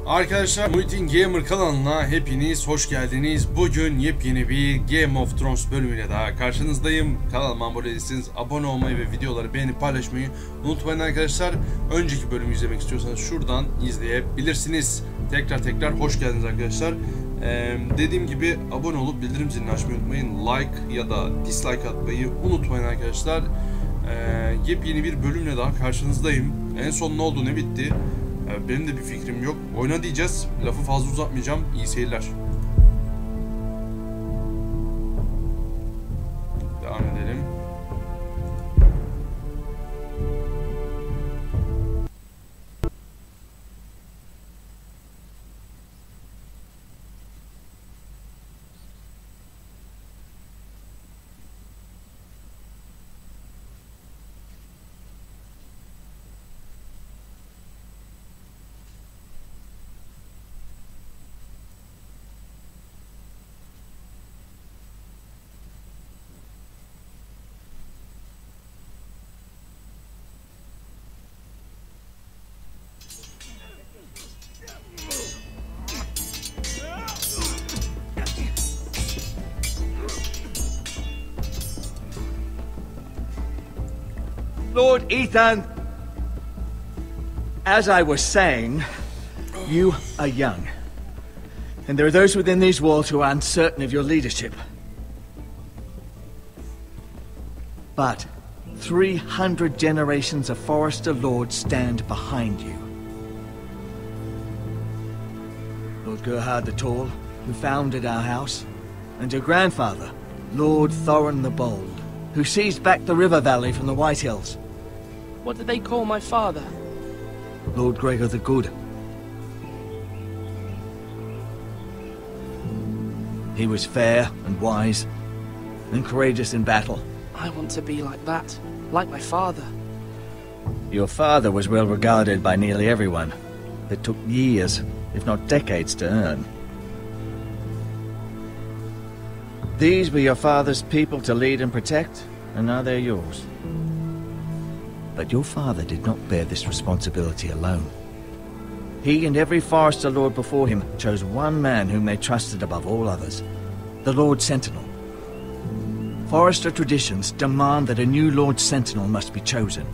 Arkadaşlar Muhittin Gamer kanalına hepiniz hoş geldiniz. Bugün yepyeni bir Game of Thrones bölümüyle daha karşınızdayım. Kanalıma abone değilseniz abone olmayı ve videoları beğenip paylaşmayı unutmayın arkadaşlar. Önceki bölümü izlemek istiyorsanız şuradan izleyebilirsiniz. Tekrar hoş geldiniz arkadaşlar. Dediğim gibi abone olup bildirim zilini açmayı unutmayın. Like ya da dislike atmayı unutmayın arkadaşlar. Yepyeni bir bölümle daha karşınızdayım. En son ne oldu, ne bitti? Benim de bir fikrim yok. Oyna diyeceğiz. Lafı fazla uzatmayacağım. İyi seyirler. Devam edelim. Lord Ethan, as I was saying, you are young. And there are those within these walls who are uncertain of your leadership. But 300 generations of Forrester Lords stand behind you. Lord Gerhard the Tall, who founded our house, and your grandfather, Lord Thorin the Bold, who seized back the river valley from the White Hills. What did they call my father? Lord Gregor the Good. He was fair and wise, and courageous in battle. I want to be like that, like my father. Your father was well regarded by nearly everyone. It took years, if not decades, to earn. These were your father's people to lead and protect, and now they're yours. But your father did not bear this responsibility alone. He and every Forrester Lord before him chose one man whom they trusted above all others, the Lord Sentinel. Forrester traditions demand that a new Lord Sentinel must be chosen.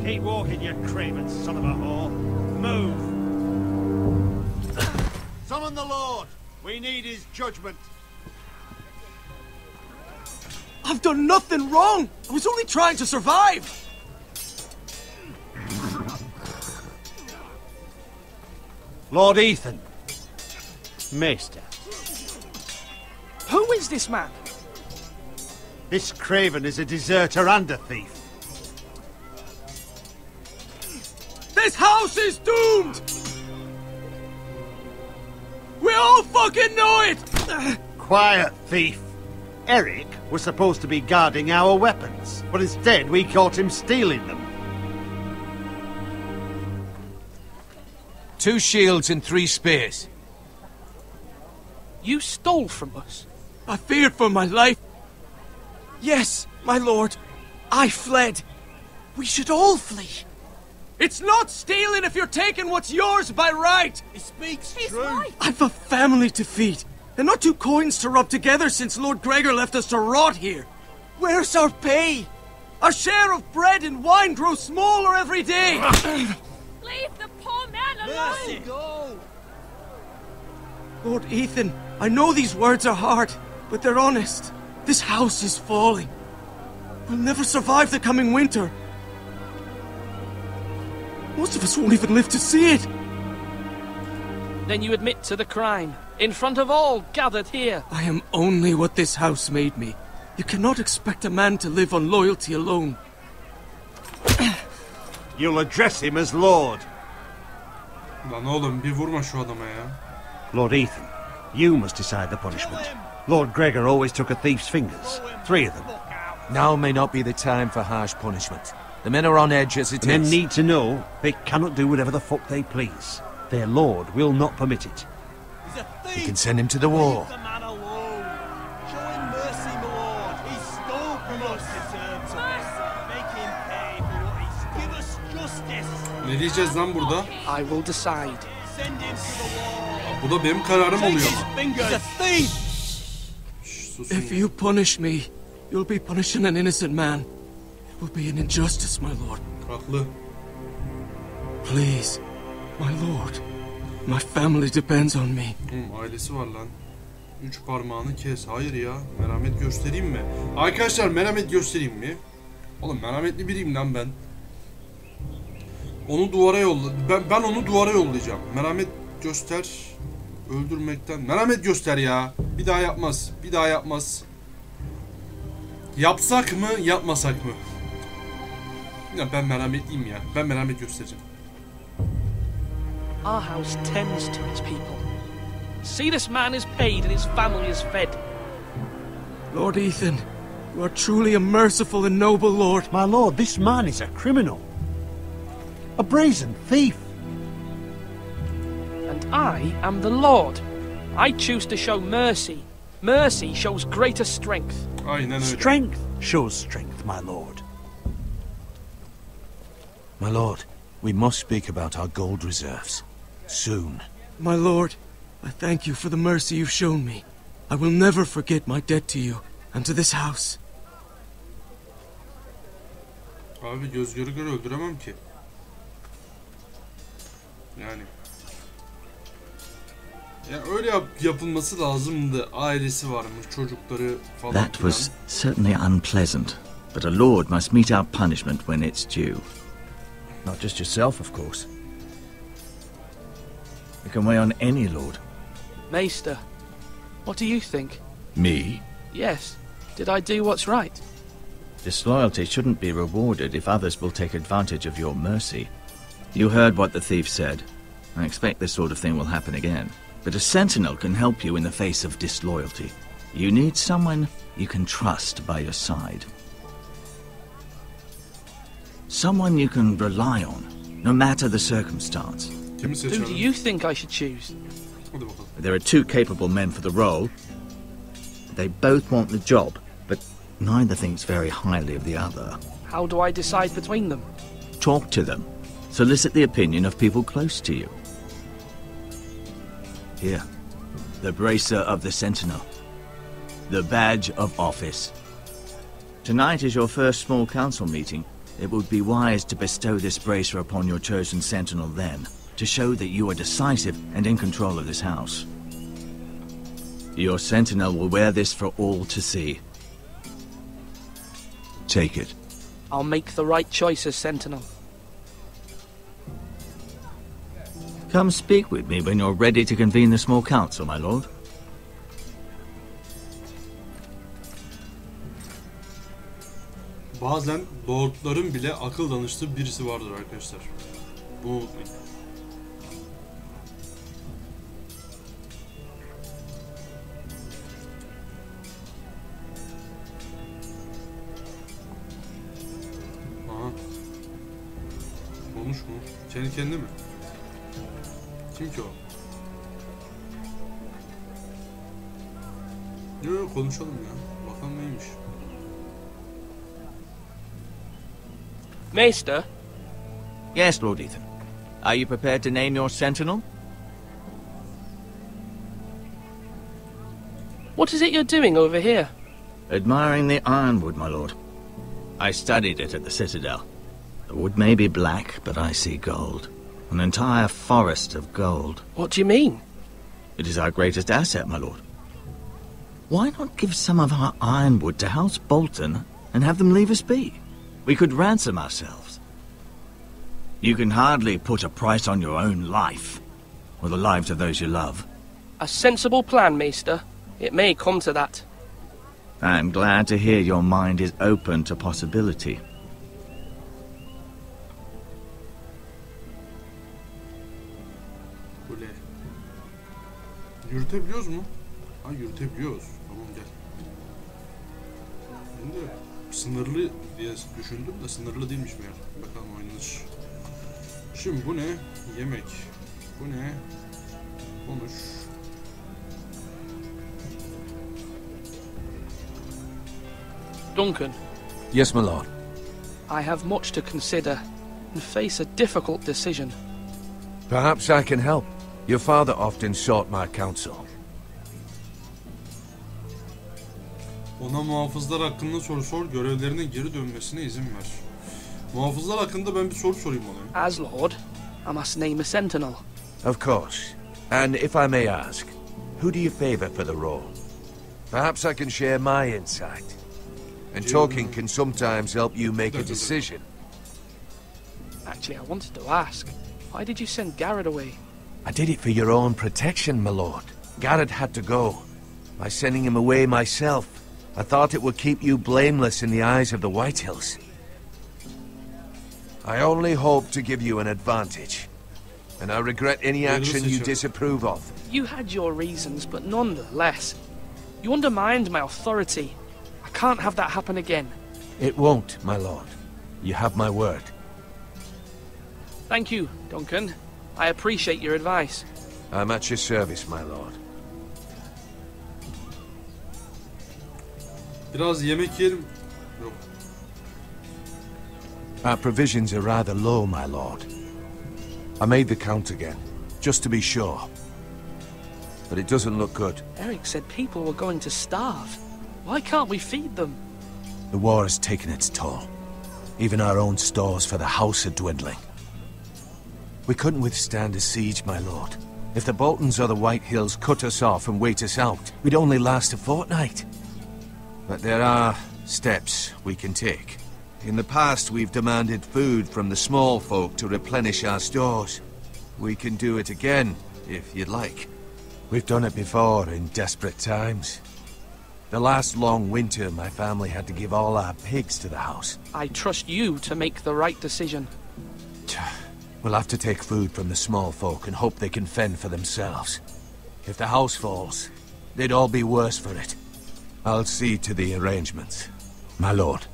Keep walking, you craven son of a whore. Move! Summon the Lord! We need his judgment. I've done nothing wrong! I was only trying to survive! Lord Ethan. Maester. Who is this man? This craven is a deserter and a thief. This house is doomed! We all fucking know it! Quiet, thief. Eric was supposed to be guarding our weapons, but instead we caught him stealing them. 2 shields and 3 spears. You stole from us. I feared for my life. Yes, my lord. I fled. We should all flee. It's not stealing if you're taking what's yours by right. He speaks He's true. right. I've a family to feed, and not 2 coins to rub together since Lord Gregor left us to rot here. Where's our pay? Our share of bread and wine grows smaller every day. Leave the poor man alone! Go! Lord Ethan, I know these words are hard, but they're honest. This house is falling. We'll never survive the coming winter. Most of us won't even live to see it. Then you admit to the crime, in front of all gathered here. I am only what this house made me. You cannot expect a man to live on loyalty alone. You'll address him as Lord. Lan oğlum bir vurma şu adama ya. Lord Ethan, you must decide the punishment. Lord Gregor always took a thief's fingers. 3 of them. Now may not be the time for harsh punishment. The men are on edge as it The men is. need to know they cannot do whatever the fuck they please. Their lord will not permit it. You can send him to the war. The man alone. Show him mercy, my lord. He stole from us. Make him pay for what he's given Ne diyeceğiz lan burada? I will decide. Bu da benim kararım oluyor ama. He's a thief! Şş, susun If ya. you punish me, you'll be punishing an innocent man. It will be an injustice, my lord. Haklı. Please, my lord. My family depends on me. Ailesi var lan. 3 parmağını kes. Hayır ya. Merhamet göstereyim mi? Arkadaşlar merhamet göstereyim mi? Oğlum merhametli biriyim lan ben. Onu duvara yolla. Ben onu duvara yollayacağım. Merhamet göster. Öldürmekten. Merhamet göster ya. Bir daha yapmaz. Bir daha yapmaz. Yapsak mı, yapmasak mı? Ya ben merhametliyim ya. Ben merhamet göstereceğim. Our house tends to its people. See, this man is paid and his family is fed. Lord Ethan, you are truly a merciful and noble lord. My lord, this man is a criminal. A brazen thief. And I am the Lord. I choose to show mercy. Mercy shows greater strength. Aynen öyle. Strength shows strength, my lord. My lord, we must speak about our gold reserves. Soon. My lord, I thank you for the mercy you've shown me. I will never forget my debt to you and to this house. Abi göz göre göre öldüremem ki. Yani. Ya öyle yapılması lazımdı. Ailesi varmış, çocukları falan. That was certainly unpleasant, but a lord must meet our punishment when it's due. Not just yourself, of course. You can weigh on any lord. Maester, what do you think? Me? Yes. Did I do what's right? Disloyalty shouldn't be rewarded if others will take advantage of your mercy. You heard what the thief said. I expect this sort of thing will happen again. But a sentinel can help you in the face of disloyalty. You need someone you can trust by your side. Someone you can rely on, no matter the circumstance. Kimi Who seçelim? do you think I should choose? Hadi bakalım. There are two capable men for the role. They both want the job, but neither thinks very highly of the other. How do I decide between them? Talk to them. Solicit the opinion of people close to you. Here, the bracer of the Sentinel. The badge of office. Tonight is your first small council meeting. It would be wise to bestow this bracer upon your chosen Sentinel then, to show that you are decisive and in control of this house. Your Sentinel will wear this for all to see. Take it. I'll make the right choice as Sentinel. Come speak with me when you're ready to convene the small council, my lord. Bazen lordların bile akıl danıştığı birisi vardır arkadaşlar. Bunu unutmayın. Aha. Konuş mu? Kendi kendine mi? Kim ki o? Yok konuşalım ya. Bakalım neymiş. Maester, Yes, Lord Ethan. Are you prepared to name your Sentinel? what is it you're doing over here? Admiring the ironwood, my lord. I studied it at the Citadel. The wood may be black, but I see gold. An entire forest of gold. What do you mean? It is our greatest asset, my lord. Why not give some of our ironwood to House Bolton and have them leave us be? We could ransom ourselves. You can hardly put a price on your own life, or the lives of those you love. A sensible plan, Maester. It may come to that. I'm glad to hear your mind is open to possibility. Kule. Yürütebiliyoruz mu? Ha yürütebiliyoruz. Tamam gel. Ben de sınırlı diye düşündüm de sınırlı değilmiş meğer. Bakalım oynanış. Şimdi bu ne? Yemek. Bu ne? Konuş. Duncan, Yes, my lord. I have much to consider. and face a difficult decision. Perhaps I can help. Your father often sought my counsel. Ona muhafızlar hakkında soru sor, görevlerine geri dönmesine izin ver. Muhafızlar hakkında ben bir soru sorayım ona. As Lord, I must name a sentinel. Of course. And if I may ask, who do you favor for the role? Perhaps I can share my insight. And talking can sometimes help you make a decision. Actually, I wanted to ask, why did you send Garrett away? I did it for your own protection, my lord. Garrett had to go. By sending him away myself, I thought it would keep you blameless in the eyes of the Whitehills. I only hope to give you an advantage. And I regret any action you disapprove of. You had your reasons, but nonetheless, you undermined my authority. I can't have that happen again. It won't, my lord. You have my word. Thank you, Duncan. I appreciate your advice. I'm at your service, my lord. Biraz yemek yiyelim. Yok. Our provisions are rather low, my lord. I made the count again, just to be sure. But it doesn't look good. Eric said people were going to starve. Why can't we feed them? The war has taken its toll. Even our own stores for the house are dwindling. We couldn't withstand a siege, my lord. If the Boltons or the Whitehills cut us off and wait us out, we'd only last a fortnight. But there are steps we can take. In the past, we've demanded food from the small folk to replenish our stores. We can do it again, if you'd like. We've done it before in desperate times. The last long winter, my family had to give all our pigs to the house. I trust you to make the right decision. We'll have to take food from the small folk and hope they can fend for themselves. If the house falls, they'd all be worse for it. I'll see to the arrangements, my lord.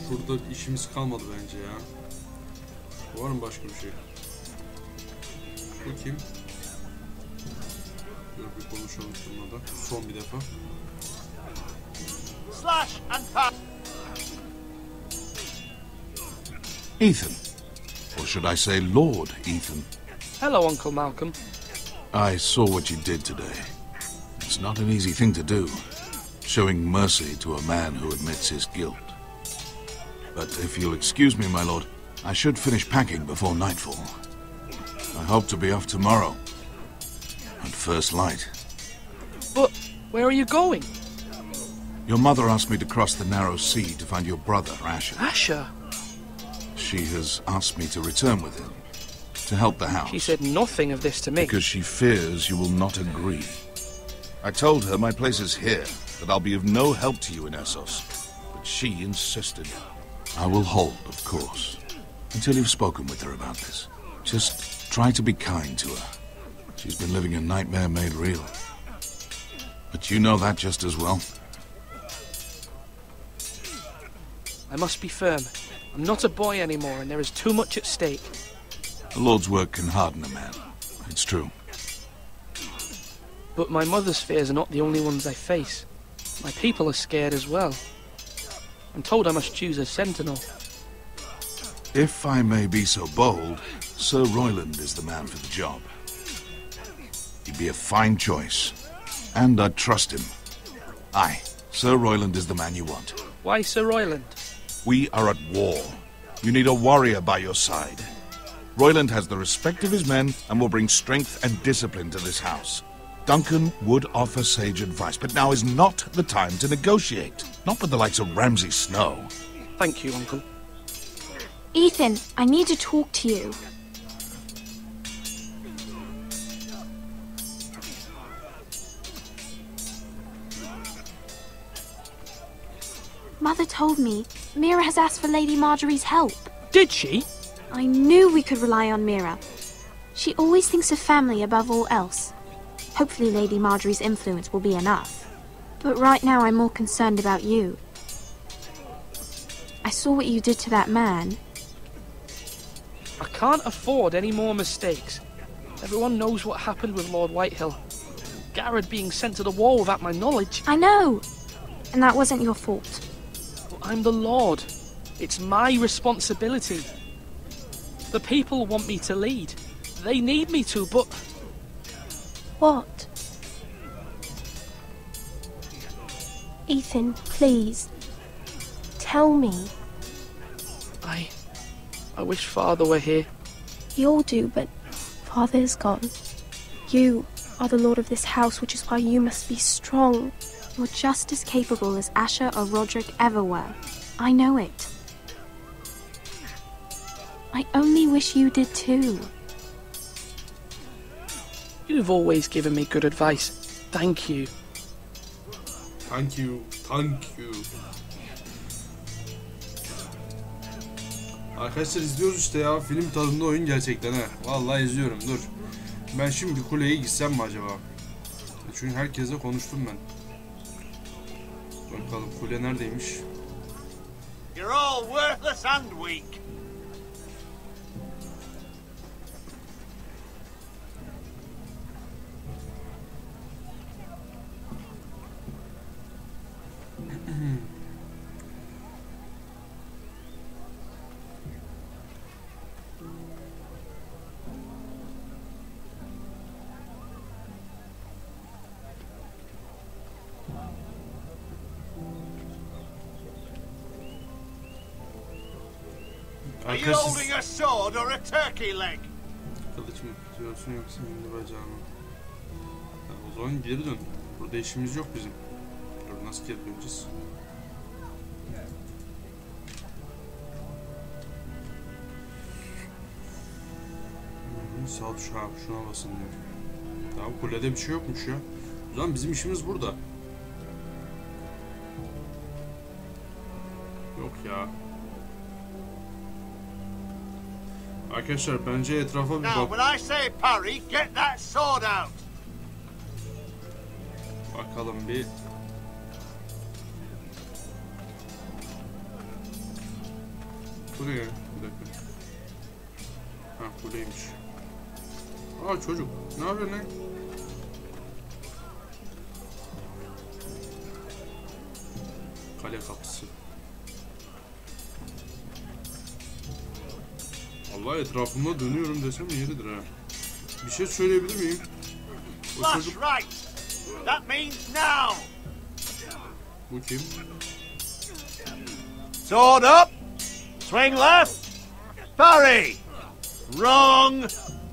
Şurada işimiz kalmadı bence ya. Var mı başka bir şey? Bu kim? Dur bir konuşalım şununla da. Son bir defa. Slash and cut. Ethan. Or should I say Lord Ethan? Hello, Uncle Malcolm. I saw what you did today. It's not an easy thing to do, showing mercy to a man who admits his guilt. But if you'll excuse me, my lord, I should finish packing before nightfall. I hope to be off tomorrow, at first light. But where are you going? Your mother asked me to cross the narrow sea to find your brother, Asher. Asher? She has asked me to return with him, to help the house. She said nothing of this to me. Because she fears you will not agree. I told her my place is here, that I'll be of no help to you in Essos. But she insisted. I will hold, of course, until you've spoken with her about this. Just try to be kind to her. She's been living a nightmare made real. But you know that just as well. I must be firm. I'm not a boy anymore, and there is too much at stake. The Lord's work can harden a man. It's true. But my mother's fears are not the only ones I face. My people are scared as well. I'm told I must choose a sentinel. If I may be so bold, Sir Royland is the man for the job. He'd be a fine choice, and I'd trust him. Aye, Sir Royland is the man you want. Why Sir Royland? We are at war. You need a warrior by your side. Royland has the respect of his men and will bring strength and discipline to this house. Duncan would offer sage advice, but now is not the time to negotiate. Not with the likes of Ramsay Snow. Thank you, Uncle. Ethan, I need to talk to you. Mother told me Mira has asked for Lady Marjorie's help. Did she? I knew we could rely on Mira. She always thinks of family above all else. Hopefully Lady Marjorie's influence will be enough. But right now I'm more concerned about you. I saw what you did to that man. I can't afford any more mistakes. Everyone knows what happened with Lord Whitehill. Garrett being sent to the war without my knowledge. I know! And that wasn't your fault. But I'm the Lord. It's my responsibility. The people want me to lead. They need me to, but... What? Ethan, please. Tell me. I wish Father were here. We all do, but Father is gone. You are the lord of this house, which is why you must be strong. You're just as capable as Asher or Roderick ever were. I know it. I only wish you did too. You've always given me good advice. Thank you. Thank you. Thank you. Arkadaşlar izliyoruz işte ya. Film tadında oyun gerçekten ha. Vallahi izliyorum. Dur. Ben şimdi kuleye gitsem mi acaba? Çünkü herkesle konuştum ben. Bakalım kule neredeymiş? You're all worthless and weak. Are you holding a sword or a turkey leg? Kılıç mı tutuyorsun yoksa indi bacağını? O zaman geri dön. Burada işimiz yok bizim. Dur nasıl geri döneceğiz? Sağ tuş, şuna basın diyor. Tamam kulede bir şey yokmuş ya. O zaman bizim işimiz burada. Yok ya. Arkadaşlar bence etrafa bir bak. Now, when I say parry, get that sword out. Bakalım bir. Buraya bir dakika. Ha kuleymiş. Aa çocuk. Ne yapıyorsun lan? Kale kapısı. Allah etrafımda dönüyorum desem yeridir ha. Bir şey söyleyebilir miyim? O çocuk... That means now. Bu kim? Sword up. Swing left. Parry. Wrong.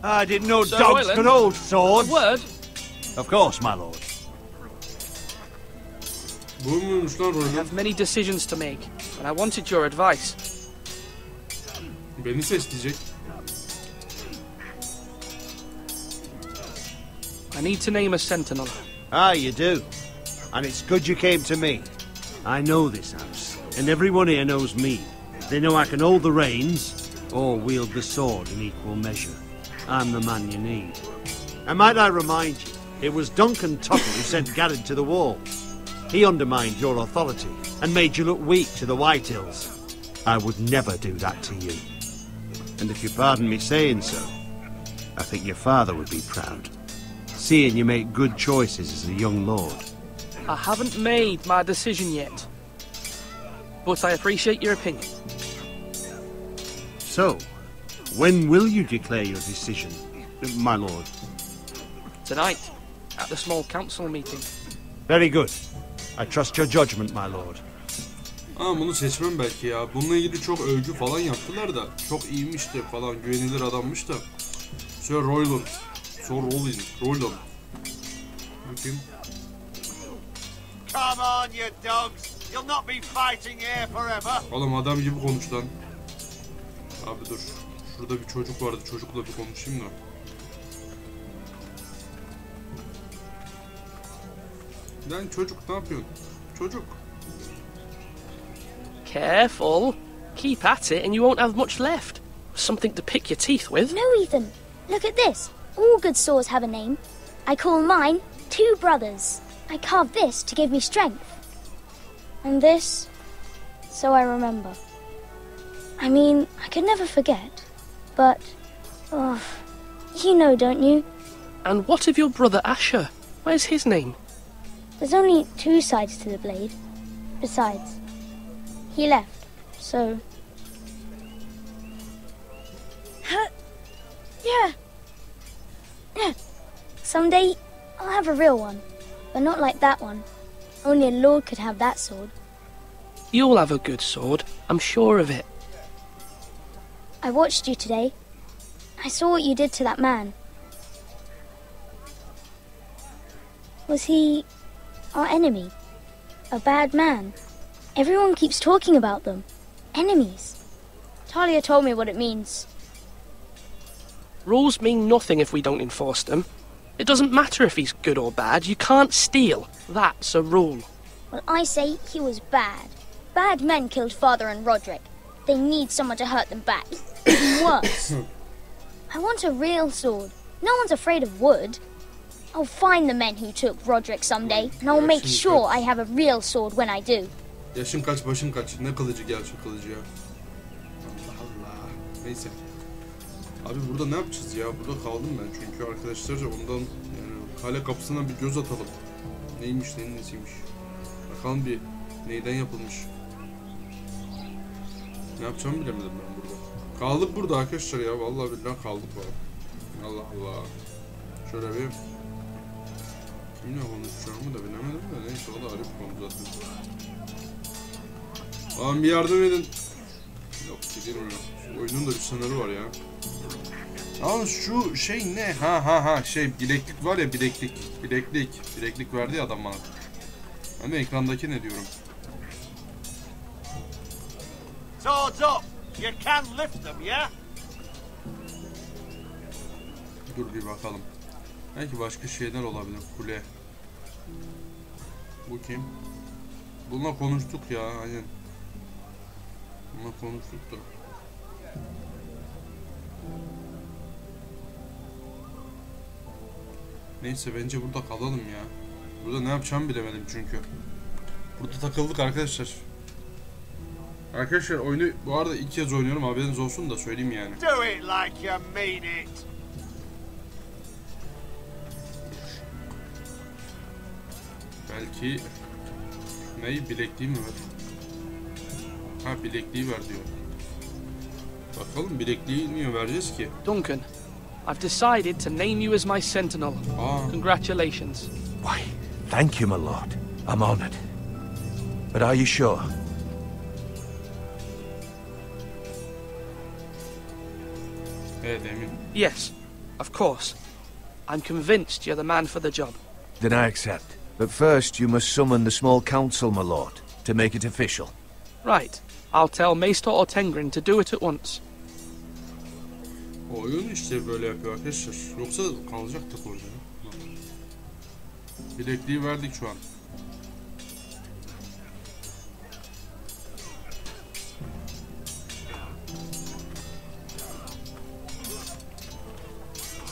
I didn't know Sir dogs Royland, could hold swords. A word? Of course, my lord. Bu muymuş lan I Royland? have many decisions to make, and I wanted your advice. Beni sesleyecek. I need to name a sentinel. Ah, you do. And it's good you came to me. I know this house, and everyone here knows me. They know I can hold the reins, or wield the sword in equal measure. I'm the man you need. And might I remind you, it was Duncan Tuttle who sent Garrett to the wall. He undermined your authority, and made you look weak to the White Hills. I would never do that to you. And if you pardon me saying so, I think your father would be proud, seeing you make good choices as a young lord. I haven't made my decision yet, but I appreciate your opinion. So, when will you declare your decision, my lord? Tonight, at the small council meeting. Very good. I trust your judgment, my lord. Ama bunu seçmem belki ya. Bununla ilgili çok övgü falan yaptılar da. Çok iyiymiş de falan, güvenilir adammış da. Sir Royland. Sir Royland. Bakayım. Come on, you dogs. You'll not be fighting here forever. Oğlum adam gibi konuş lan. Abi dur. Şurada bir çocuk vardı. Çocukla bir konuşayım da. Lan çocuk ne yapıyorsun? Çocuk. Careful. Keep at it and you won't have much left. Something to pick your teeth with. No, Ethan. Look at this. All good swords have a name. I call mine Two Brothers. I carved this to give me strength. And this, so I remember. I mean, I could never forget. But, oh, you know, don't you? And what of your brother Asher? Where's his name? There's only two sides to the blade. Besides, he left, So... Yeah. Someday, I'll have a real one. But not like that one. Only a lord could have that sword. You'll have a good sword, I'm sure of it. I watched you today. I saw what you did to that man. Was he our enemy? A bad man? Everyone keeps talking about them. Enemies. Talia told me what it means. Rules mean nothing if we don't enforce them. It doesn't matter if he's good or bad, you can't steal. That's a rule. Well, I say he was bad. Bad men killed Father and Roderick. They need someone to hurt them back. Even worse. I want a real sword. No one's afraid of wood. I'll find the men who took Roderick someday, and I'll make sure I have a real sword when I do. Yaşın kaç, başın kaç? Ne kılıcı gel şu kılıcı ya. Allah Allah. Neyse. Abi burada ne yapacağız ya? Burada kaldım ben çünkü arkadaşlarca ondan yani kale kapısına bir göz atalım. Neymiş, neyin nesiymiş. Bakalım bir neyden yapılmış. Ne yapacağımı bilemedim ben burada. Kaldık burada arkadaşlar ya. Vallahi billahi kaldık bana. Allah Allah. Şöyle bir kimle konuşacağımı da bilemedim de neyse o da arif konu zaten. Lan bir yardım edin. Yok girmiyor. Oyunun da bir sınırı var ya. Ama şu şey ne? Ha şey bileklik var ya bileklik verdi ya adam bana. Ben de ekrandaki ne diyorum? Swords up. You can lift them, yeah? Dur bir bakalım. Belki başka şeyler olabilir. Kule. Bu kim? Bununla konuştuk ya. Aynen. Bununla konuştuk da. Neyse bence burada kalalım ya. Burada ne yapacağımı bilemedim çünkü. Burada takıldık arkadaşlar. Arkadaşlar oyunu bu arada ilk kez oynuyorum, haberiniz olsun da söyleyeyim yani. Do it like you mean it. Belki neyi, bilekliği mi ver? Ha bilekliği ver diyor. Bakalım bilekliği niye vereceğiz ki? Duncan, I've decided to name you as my sentinel. Congratulations. Why, thank you, my lord. I'm honored. But are you sure? Evet, emin. Yes, of course. I'm convinced you're the man for the job. Then I accept. But first you must summon the small council, my lord, to make it official. Right. I'll tell Maester Ortengren to do it at once. Oyun işte böyle yapıyor arkadaşlar. Yoksa kalacaktık orada. Bilekliği verdik şu an.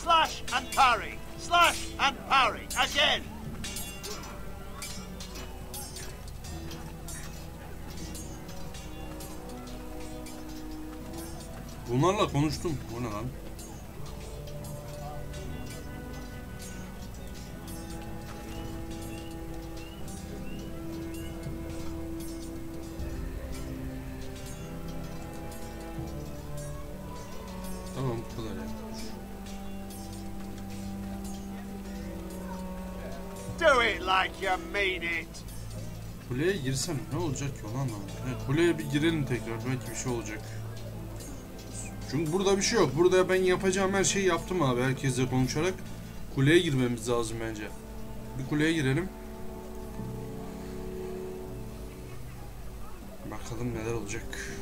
Slash and parry. Slash and parry. Again. Bunlarla konuştum. O ne lan? Tamam bu kadar ya. Do it like you mean it. Kuleye girsem ne olacak ki, onu anlamadım. Kuleye bir girelim tekrar, belki bir şey olacak. Çünkü burada bir şey yok. Burada ben yapacağım her şeyi yaptım abi, herkesle konuşarak. Kuleye girmemiz lazım bence. Bir kuleye girelim. Bakalım neler olacak.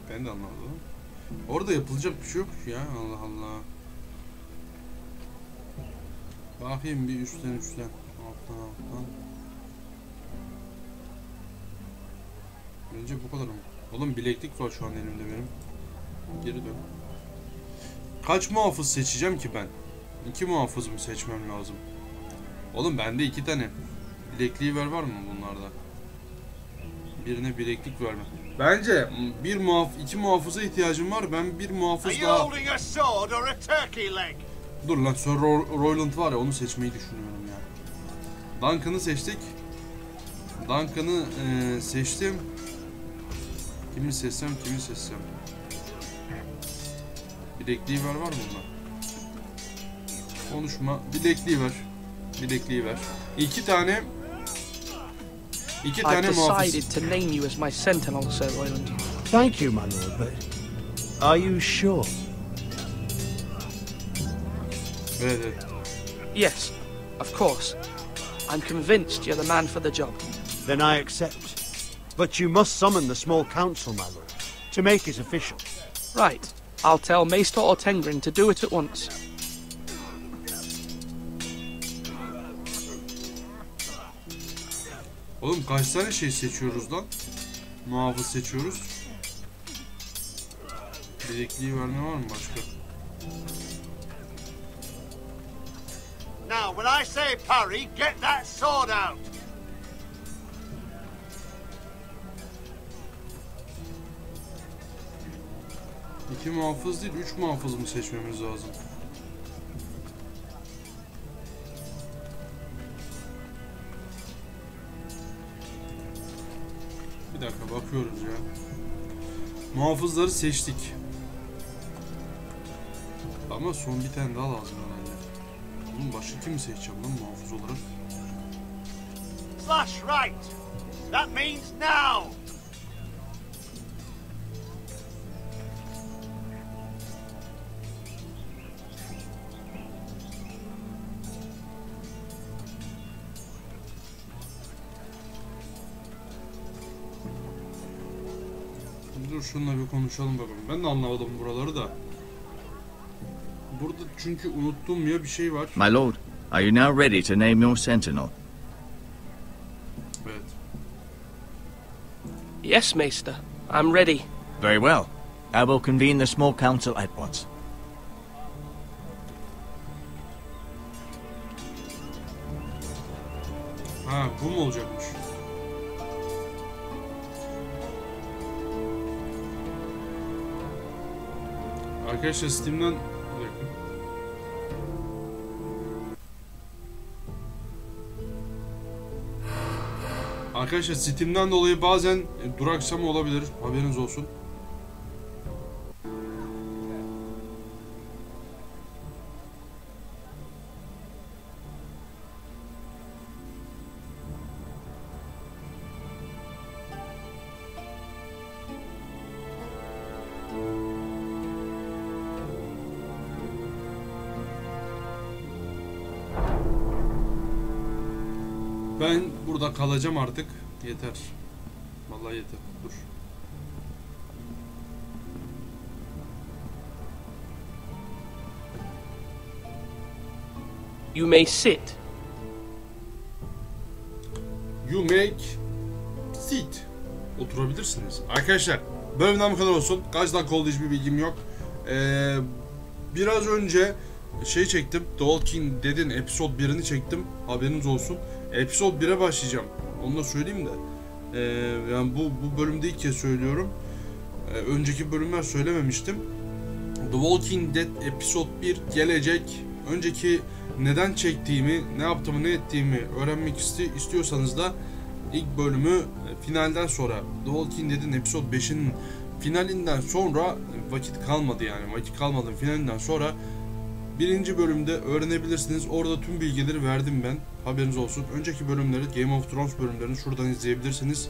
Ben de anlamadım. Orada yapılacak bir şey yok ya, Allah Allah. Bakayım bir üstten. Alttan. Bence bu kadar mı? Oğlum bileklik var şu an elimde benim. Geri dön. Kaç muhafız seçeceğim ki ben? 2 muhafız mı seçmem lazım? Oğlum bende 2 tane. Bilekliği var mı bunlarda? Birine bileklik verme. Bence 2 muhafıza ihtiyacım var. Ben bir muhafız daha... Dur lan, Sir Royland var ya, onu seçmeyi düşünüyorum ya. Duncan'ı seçtik. Duncan'ı seçtim. Kimi seçsem? Bilekliği var mı bunda? Konuşma. Bilekliği ver. İki tane I've muhafız. decided to name you as my sentinel, Sir Royland. Thank you, my lord, but are you sure? Evet. Yes, of course. I'm convinced you're the man for the job. Then I accept. But you must summon the small council, my lord, to make it official. Right. I'll tell Maester Ortengrin to do it at once. Oğlum kaç tane şey seçiyoruz lan? Muhafız seçiyoruz. Bilekliği var, ne var mı başka? Now, when I say parry, get that sword out. İki muhafız değil, 3 muhafız mı seçmemiz lazım? Bir dakika, bakıyoruz ya. Muhafızları seçtik. Ama son bir tane daha lazım herhalde. Oğlum başka kimi seçeceğim lan muhafız olarak? Slash right. That means now. Dur şununla bir konuşalım bakalım. Ben de anlamadım buraları da. Burada çünkü unuttuğum ya bir şey var. My lord, are you now ready to name your sentinel? Evet. Yes, Maester. I'm ready. Very well. I will convene the small council at once. Ha, bu mu olacakmış? Arkadaşlar Steam'den... Bir dakika. Arkadaşlar Steam'den dolayı bazen duraksama olabilir. Haberiniz olsun. Ben burada kalacağım artık. Yeter. Vallahi yeter. Dur. You may sit. You make sit. Oturabilirsiniz. Arkadaşlar bölümden bu kadar olsun. Kaç dakika oldu hiçbir bilgim yok. Biraz önce şey çektim. The Walking Dead'in episode 1'ini çektim. Haberiniz olsun. Episode 1'e başlayacağım. Onu da söyleyeyim de. Yani bu bölümde ilk kez söylüyorum. Önceki bölümler söylememiştim. The Walking Dead episode 1 gelecek. Önceki neden çektiğimi, ne yaptığımı, ne ettiğimi öğrenmek istiyorsanız da ilk bölümü finalden sonra, The Walking Dead'in episode 5'in finalinden sonra vakit kalmadı yani. Vakit kalmadı finalinden sonra birinci bölümde öğrenebilirsiniz. Orada tüm bilgileri verdim ben. Haberiniz olsun. Önceki bölümleri, Game of Thrones bölümlerini şuradan izleyebilirsiniz.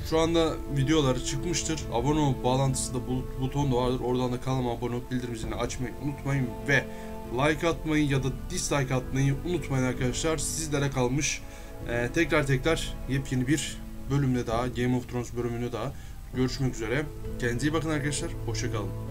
Şu anda videoları çıkmıştır. Abone ol bağlantısı da buton da vardır. Oradan da kanalıma abone olup bildirim zilini açmayı unutmayın ve like atmayı ya da dislike atmayı unutmayın arkadaşlar. Sizlere kalmış. Tekrar yepyeni bir bölümle daha, Game of Thrones bölümüne daha görüşmek üzere. Kendinize iyi bakın arkadaşlar. Hoşça kalın.